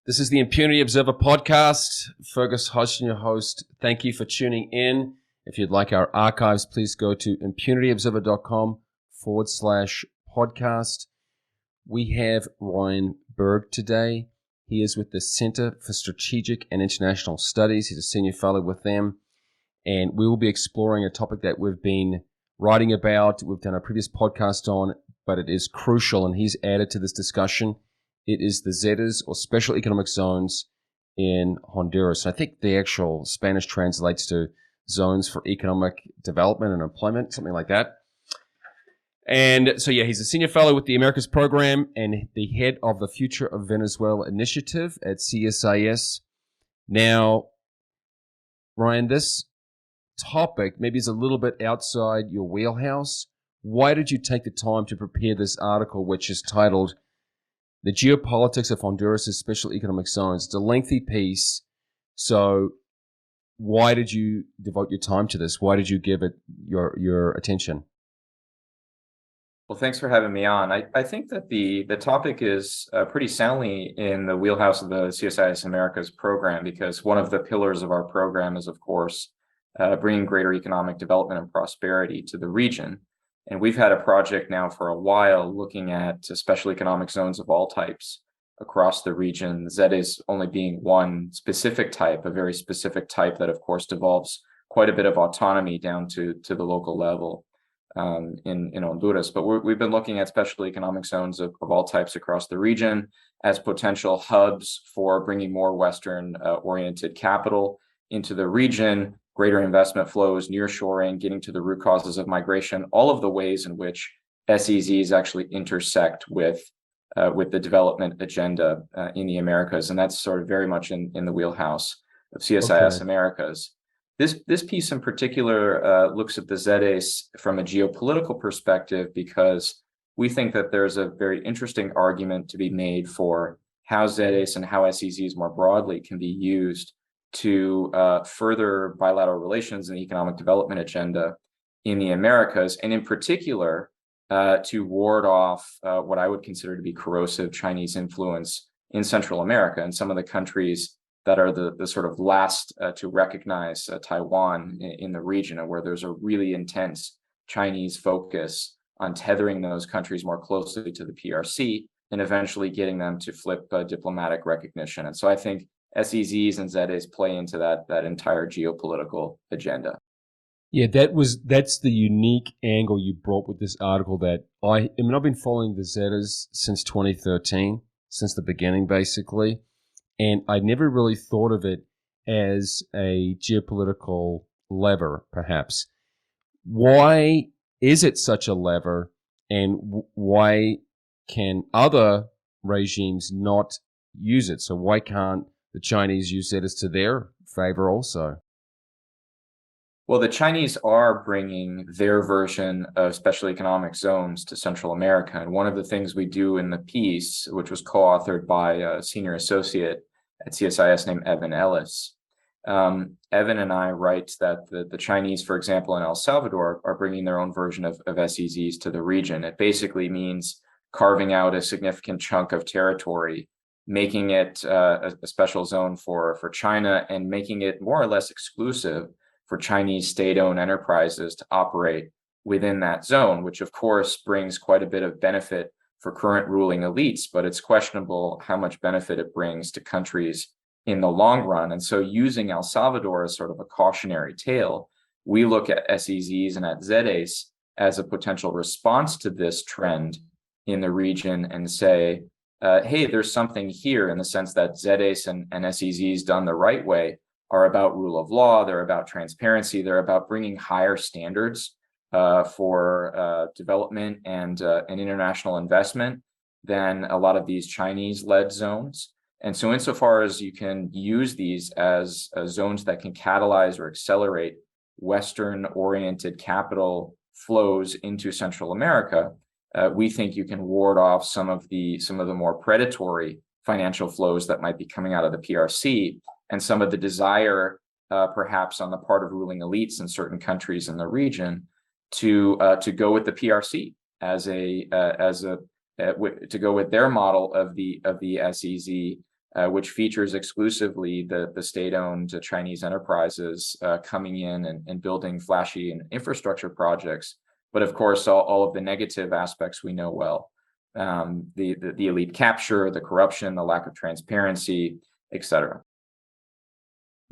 This is the Impunity Observer podcast. Fergus Hodgson, your host. Thank you for tuning in. If you'd like our archives, please go to impunityobserver.com/podcast. We have Ryan Berg today. He is with the Center for Strategic and International Studies. He's a senior fellow with them. And we will be exploring a topic that we've been writing about, we've done a previous podcast on, but it is crucial, and he's added to this discussion. It is the ZEDEs, or Special Economic Zones, in Honduras. I think the actual Spanish translates to Zones for Economic Development and Employment, something like that. And so, he's a senior fellow with the Americas Program and the head of the Future of Venezuela Initiative at CSIS. Now, Ryan, this topic maybe is a little bit outside your wheelhouse. Why did you take the time to prepare this article, which is titled "The Geopolitics of Honduras' Special Economic Zones"? It's a lengthy piece. So why did you devote your time to this? Why did you give it your attention? Well, thanks for having me on. I think that the topic is pretty soundly in the wheelhouse of the CSIS Americas program, because one of the pillars of our program is, of course, bringing greater economic development and prosperity to the region. And we've had a project now for a while looking at special economic zones of all types across the region, ZEDEs only being one specific type, a very specific type that, of course, devolves quite a bit of autonomy down to the local level in Honduras. But we've been looking at special economic zones of all types across the region as potential hubs for bringing more Western-oriented capital into the region, greater investment flows, nearshoring, getting to the root causes of migration, all of the ways in which SEZs actually intersect with the development agenda in the Americas. And that's sort of very much in the wheelhouse of CSIS Americas. This piece in particular looks at the ZEDEs from a geopolitical perspective, because we think that there's a very interesting argument to be made for how ZEDEs and how SEZs more broadly can be used to further bilateral relations and economic development agenda in the Americas, and in particular to ward off what I would consider to be corrosive Chinese influence in Central America and some of the countries that are the sort of last to recognize Taiwan in the region, and where there's a really intense Chinese focus on tethering those countries more closely to the PRC and eventually getting them to flip diplomatic recognition. And so I think SEZs and ZEDEs play into that entire geopolitical agenda. Yeah, that's the unique angle you brought with this article. That I've been following the ZEDEs since 2013, since the beginning, basically, and I never really thought of it as a geopolitical lever, perhaps. Why is it such a lever, and why can other regimes not use it? So why can't the Chinese use ZEDEs to their favor also? Well, the Chinese are bringing their version of special economic zones to Central America. And one of the things we do in the piece, which was co-authored by a senior associate at CSIS named Evan Ellis, Evan and I write that the Chinese, for example, in El Salvador, are bringing their own version of SEZs to the region. It basically means carving out a significant chunk of territory, making it a special zone for China, and making it more or less exclusive for Chinese state-owned enterprises to operate within that zone, which of course brings quite a bit of benefit for current ruling elites, but it's questionable how much benefit it brings to countries in the long run. And so using El Salvador as sort of a cautionary tale, we look at SEZs and at ZEDEs as a potential response to this trend in the region and say, hey, there's something here, in the sense that ZEDEs and SEZs done the right way are about rule of law, they're about transparency, they're about bringing higher standards for development and international investment than a lot of these Chinese-led zones. And so insofar as you can use these as zones that can catalyze or accelerate Western-oriented capital flows into Central America, we think you can ward off some of the more predatory financial flows that might be coming out of the PRC, and some of the desire, perhaps on the part of ruling elites in certain countries in the region, to go with the PRC to go with their model of the SEZ which features exclusively the state-owned Chinese enterprises coming in and building flashy infrastructure projects. But of course, all of the negative aspects we know well. The elite capture, the corruption, the lack of transparency, etc.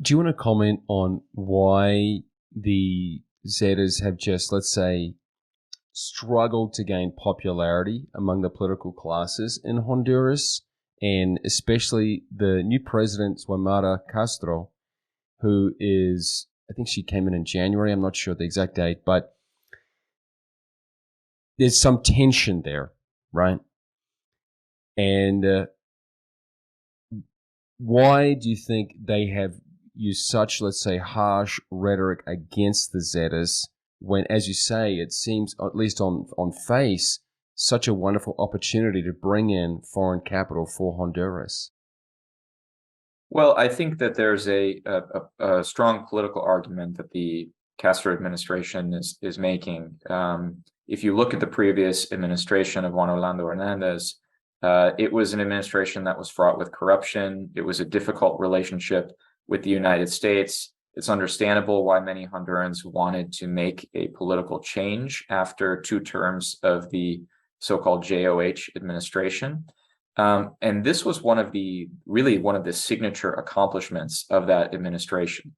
Do you want to comment on why the ZEDEs have just, let's say, struggled to gain popularity among the political classes in Honduras, and especially the new president, Xiomara Castro, who is, I think she came in January, I'm not sure the exact date, but there's some tension there, right? And why do you think they have used such, let's say, harsh rhetoric against the ZEDEs when, as you say, it seems, at least on face, such a wonderful opportunity to bring in foreign capital for Honduras? Well, I think that there's a strong political argument that the Castro administration is making. If you look at the previous administration of Juan Orlando Hernandez, it was an administration that was fraught with corruption. It was a difficult relationship with the United States. It's understandable why many Hondurans wanted to make a political change after 2 terms of the so-called JOH administration. And this was one of the signature accomplishments of that administration.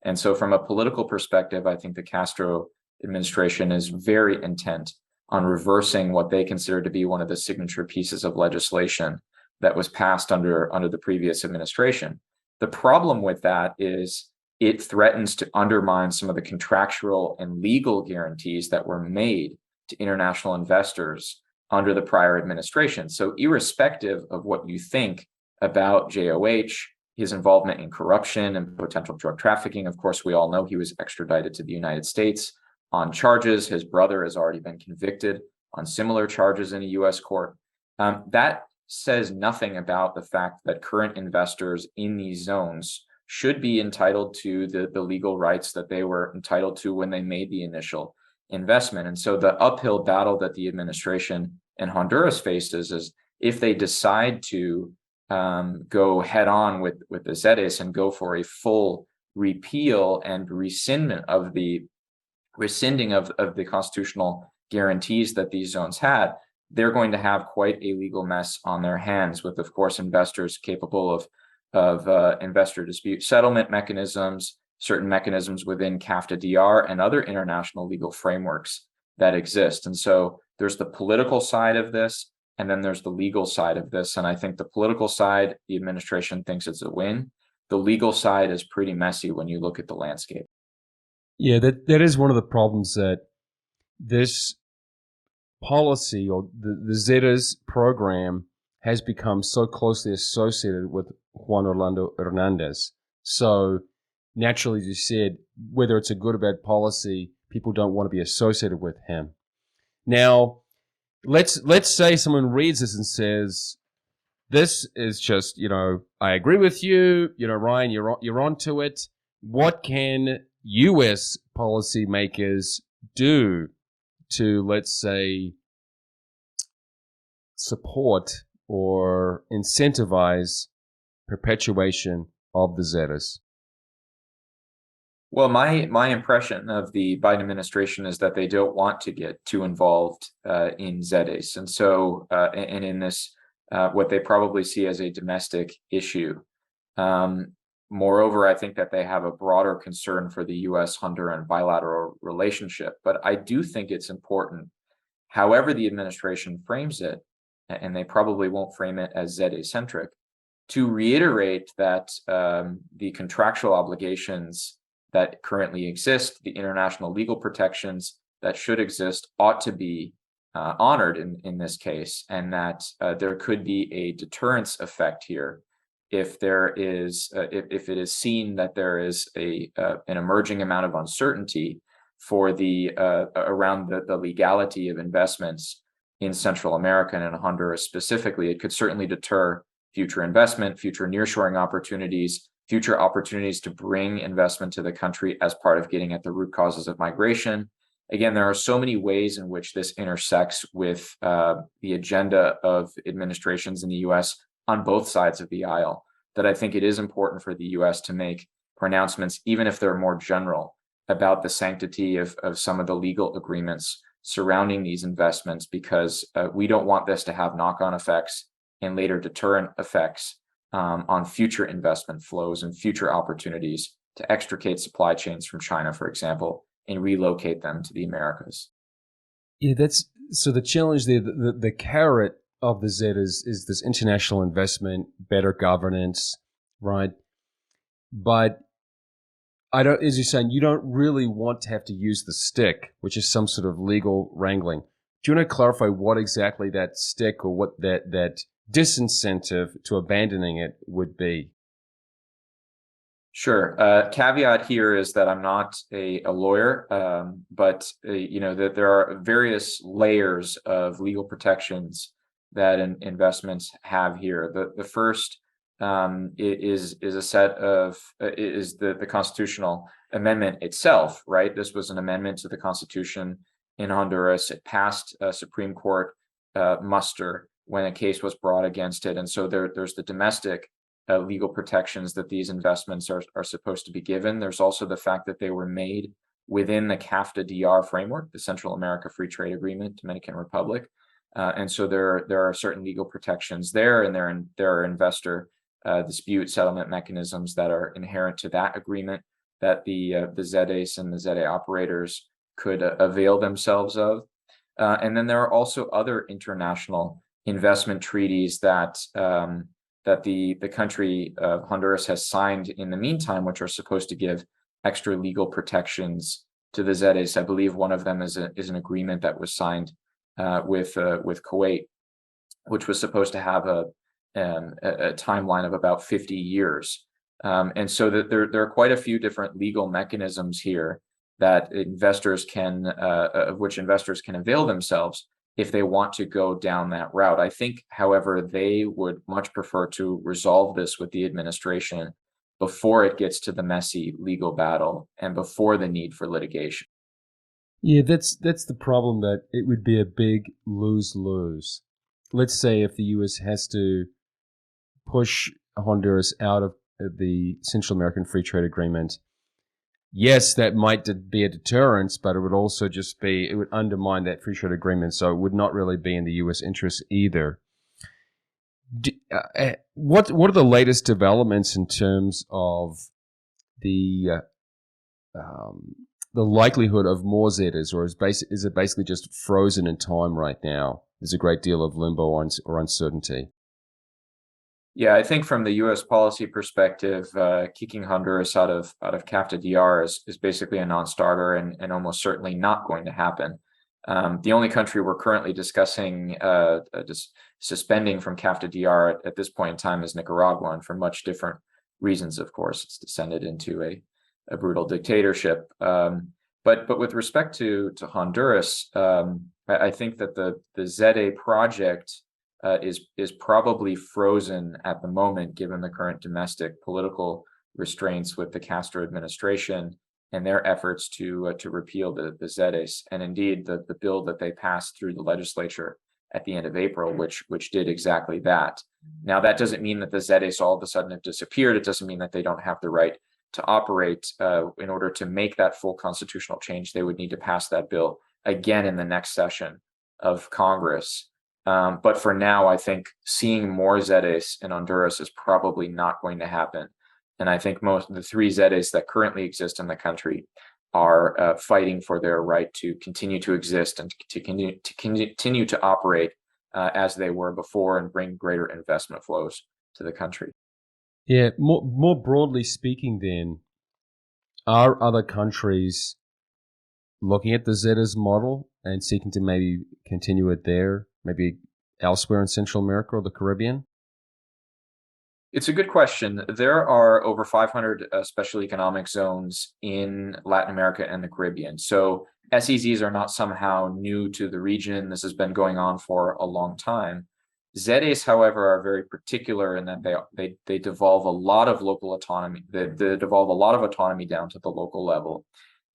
And so from a political perspective, I think the Castro administration is very intent on reversing what they consider to be one of the signature pieces of legislation that was passed under the previous administration. The problem with that is it threatens to undermine some of the contractual and legal guarantees that were made to international investors under the prior administration. So irrespective of what you think about JOH, his involvement in corruption and potential drug trafficking, of course, we all know he was extradited to the United States on charges. His brother has already been convicted on similar charges in a U.S. court. That says nothing about the fact that current investors in these zones should be entitled to the legal rights that they were entitled to when they made the initial investment. And so the uphill battle that the administration in Honduras faces is if they decide to go head on with the ZEDEs and go for a full repeal and rescinding of the constitutional guarantees that these zones had, they're going to have quite a legal mess on their hands with, of course, investors capable of investor dispute settlement mechanisms, certain mechanisms within CAFTA-DR and other international legal frameworks that exist. And so there's the political side of this, and then there's the legal side of this. And I think the political side, the administration thinks it's a win. The legal side is pretty messy when you look at the landscape. Yeah, that is one of the problems, that this policy, or the ZEDEs program, has become so closely associated with Juan Orlando Hernandez. So naturally, as you said, whether it's a good or bad policy, people don't want to be associated with him. Now, let's say someone reads this and says, this is just, I agree with you, Ryan, you're onto it. What can U.S. policymakers do to, let's say, support or incentivize perpetuation of the ZEDEs? Well, my impression of the Biden administration is that they don't want to get too involved in ZEDEs. And so, and in this, what they probably see as a domestic issue. Moreover, I think that they have a broader concern for the U.S.-Honduran bilateral relationship. But I do think it's important, however the administration frames it, and they probably won't frame it as ZEDE-centric, to reiterate that the contractual obligations that currently exist, the international legal protections that should exist, ought to be honored in this case, and that there could be a deterrence effect here if it is seen that there is an emerging amount of uncertainty for around the legality of investments in Central America and in Honduras specifically. It could certainly deter future investment, future nearshoring opportunities, future opportunities to bring investment to the country as part of getting at the root causes of migration. Again, there are so many ways in which this intersects with the agenda of administrations in the U.S. on both sides of the aisle. that I think it is important for the US to make pronouncements, even if they're more general, about the sanctity of some of the legal agreements surrounding these investments, because we don't want this to have knock-on effects and later deterrent effects on future investment flows and future opportunities to extricate supply chains from China, for example, and relocate them to the Americas. Yeah, that's so the challenge there, the carrot of the ZEDEs is this international investment, better governance, right? But I don't, as you're saying, you don't really want to have to use the stick, which is some sort of legal wrangling. Do you want to clarify what exactly that stick or what that disincentive to abandoning it would be? Sure. Caveat here is that I'm not a lawyer, but that there are various layers of legal protections that investments have here. The first is a set of is the constitutional amendment itself, right? This was an amendment to the Constitution in Honduras. It passed a Supreme Court muster when a case was brought against it, and so there's the domestic legal protections that these investments are supposed to be given. There's also the fact that they were made within the CAFTA-DR framework, the Central America Free Trade Agreement, Dominican Republic. And so there are certain legal protections there, and there are investor dispute settlement mechanisms that are inherent to that agreement that the ZEDEs and the ZEDE operators could avail themselves of. And then there are also other international investment treaties that the country of Honduras has signed in the meantime, which are supposed to give extra legal protections to the ZEDEs. I believe one of them is an agreement that was signed with Kuwait, which was supposed to have a timeline of about 50 years. And so that there are quite a few different legal mechanisms here that investors of which investors can avail themselves if they want to go down that route. I think, however, they would much prefer to resolve this with the administration before it gets to the messy legal battle and before the need for litigation. Yeah, that's the problem, that it would be a big lose-lose. Let's say if the U.S. has to push Honduras out of the Central American Free Trade Agreement, yes, that might be a deterrence, but it would also it would undermine that free trade agreement, so it would not really be in the U.S. interest either. What are the latest developments in terms of the likelihood of more ZEDEs, or is it basically just frozen in time right now? There's a great deal of limbo or uncertainty. Yeah, I think from the U.S. policy perspective, kicking Honduras out of CAFTA-DR is basically a non-starter and almost certainly not going to happen. The only country we're currently discussing just suspending from CAFTA-DR at this point in time is Nicaragua, and for much different reasons, of course. It's descended into a brutal dictatorship. But with respect to Honduras, I think that the ZEDE project is probably frozen at the moment, given the current domestic political restraints with the Castro administration and their efforts to repeal the ZEDEs, and indeed the bill that they passed through the legislature at the end of April, which did exactly that. Now, that doesn't mean that the ZEDEs all of a sudden have disappeared. It doesn't mean that they don't have the right to operate. In order to make that full constitutional change, they would need to pass that bill again in the next session of Congress. But for now, I think seeing more ZEDEs in Honduras is probably not going to happen. And I think most of the three ZEDEs that currently exist in the country are fighting for their right to continue to exist and to continue to operate as they were before and bring greater investment flows to the country. Yeah, more broadly speaking, then, are other countries looking at the ZEDEs model and seeking to maybe continue it there, maybe elsewhere in Central America or the Caribbean? It's a good question. There are over 500 special economic zones in Latin America and the Caribbean. So SEZs are not somehow new to the region. This has been going on for a long time. ZEDEs, however, are very particular in that they devolve a lot of local autonomy. They devolve a lot of autonomy down to the local level.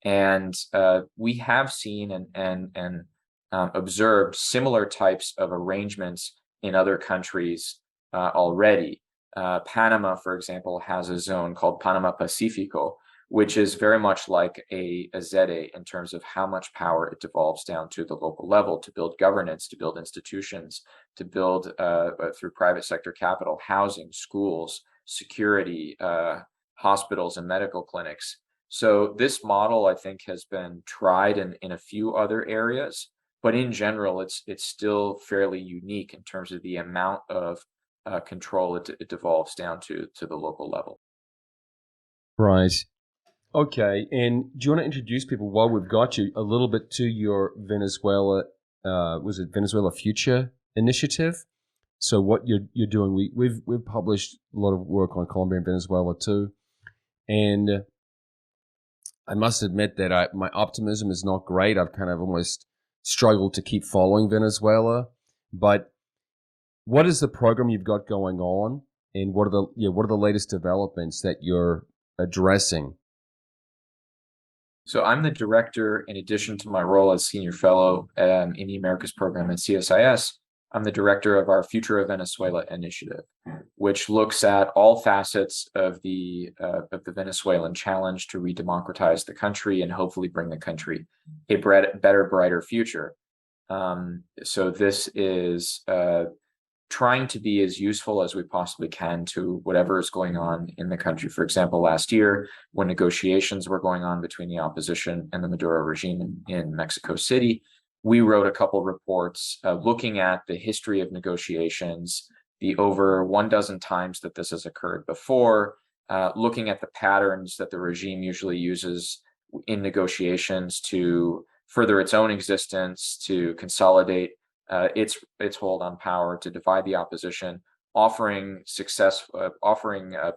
And we have seen and observed similar types of arrangements in other countries already. Panama, for example, has a zone called Panama Pacifico, which is very much like a ZEDE in terms of how much power it devolves down to the local level to build governance, to build institutions, to build through private sector capital, housing, schools, security, hospitals, and medical clinics. So this model, I think, has been tried in a few other areas, but in general, it's still fairly unique in terms of the amount of control it devolves down to the local level. Right. Okay. And do you want to introduce people while we've got you a little bit to your Venezuela? Was it Venezuela Future Initiative? So what you're doing? We've published a lot of work on Colombia and Venezuela too, and I must admit that my optimism is not great. I've kind of almost struggled to keep following Venezuela. But what is the program you've got going on, and what are the latest developments that you're addressing? So I'm the director, in addition to my role as senior fellow in the Americas program at CSIS. I'm the director of our Future of Venezuela Initiative, which looks at all facets of the Venezuelan challenge to redemocratize the country and hopefully bring the country a better, brighter future. So this is trying to be as useful as we possibly can to whatever is going on in the country. For example, last year, when negotiations were going on between the opposition and the Maduro regime in Mexico City, we wrote a couple reports looking at the history of negotiations, the over 12 times that this has occurred before, looking at the patterns that the regime usually uses in negotiations to further its own existence, to consolidate its hold on power, to divide the opposition, offering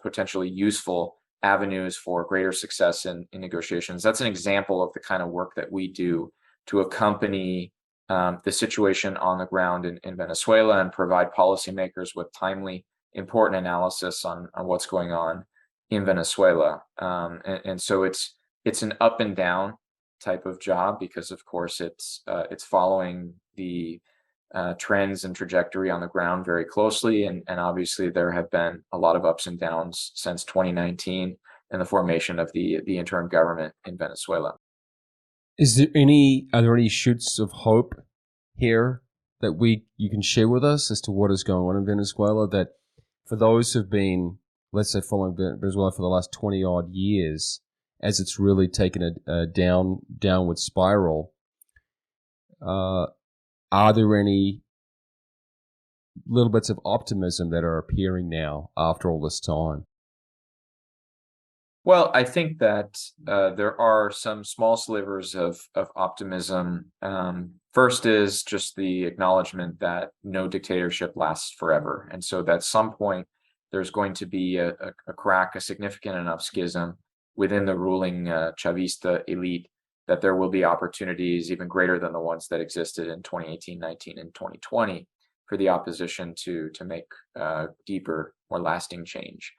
potentially useful avenues for greater success in negotiations. That's an example of the kind of work that we do to accompany the situation on the ground in Venezuela and provide policymakers with timely, important analysis on what's going on in Venezuela. And so it's an up and down type of job because, of course, it's following the trends and trajectory on the ground very closely. And obviously, there have been a lot of ups and downs since 2019 and the formation of the interim government in Venezuela. Are there any shoots of hope here that you can share with us as to what is going on in Venezuela, that for those who've been, let's say, following Venezuela for the last 20 odd years, as it's really taken a downward spiral, are there any little bits of optimism that are appearing now after all this time? Well, I think that there are some small slivers of optimism. First is just the acknowledgement that no dictatorship lasts forever. And so at some point, there's going to be a crack, a significant enough schism within the ruling Chavista elite that there will be opportunities even greater than the ones that existed in 2018, 19, and 2020 for the opposition to make deeper, more lasting change.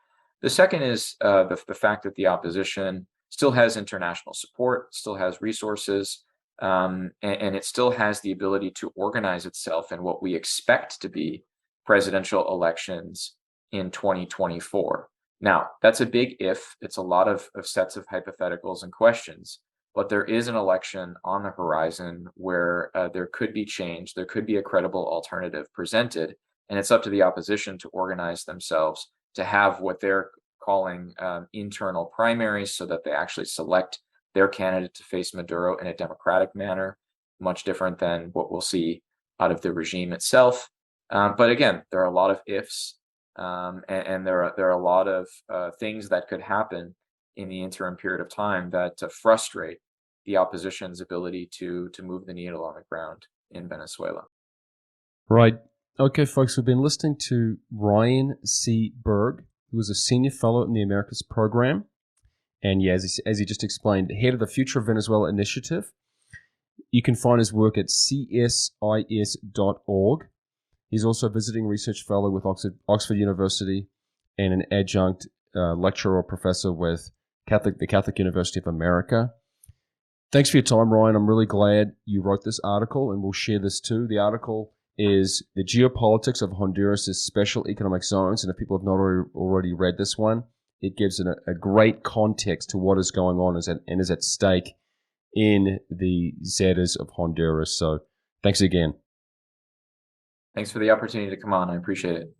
The second is the fact that the opposition still has international support, still has resources, and it still has the ability to organize itself in what we expect to be presidential elections in 2024. Now, that's a big if. It's a lot of sets of hypotheticals and questions, but there is an election on the horizon where there could be change, there could be a credible alternative presented, and it's up to the opposition to organize themselves to have what they're calling internal primaries so that they actually select their candidate to face Maduro in a democratic manner, much different than what we'll see out of the regime itself. But again, there are a lot of ifs, and there are a lot of things that could happen in the interim period of time that frustrate the opposition's ability to move the needle on the ground in Venezuela. Right. Okay, folks, we've been listening to Ryan C. Berg, who is a senior fellow in the Americas program. And yeah, as he just explained, head of the Future of Venezuela Initiative. You can find his work at csis.org. He's also a visiting research fellow with Oxford University and an adjunct lecturer or professor with the Catholic University of America. Thanks for your time, Ryan. I'm really glad you wrote this article, and we'll share this too. The article is The Geopolitics of Honduras' Special Economic Zones. And if people have not already read this one, it gives a great context to what is going on and is at stake in the ZEDEs of Honduras. So thanks again. Thanks for the opportunity to come on. I appreciate it.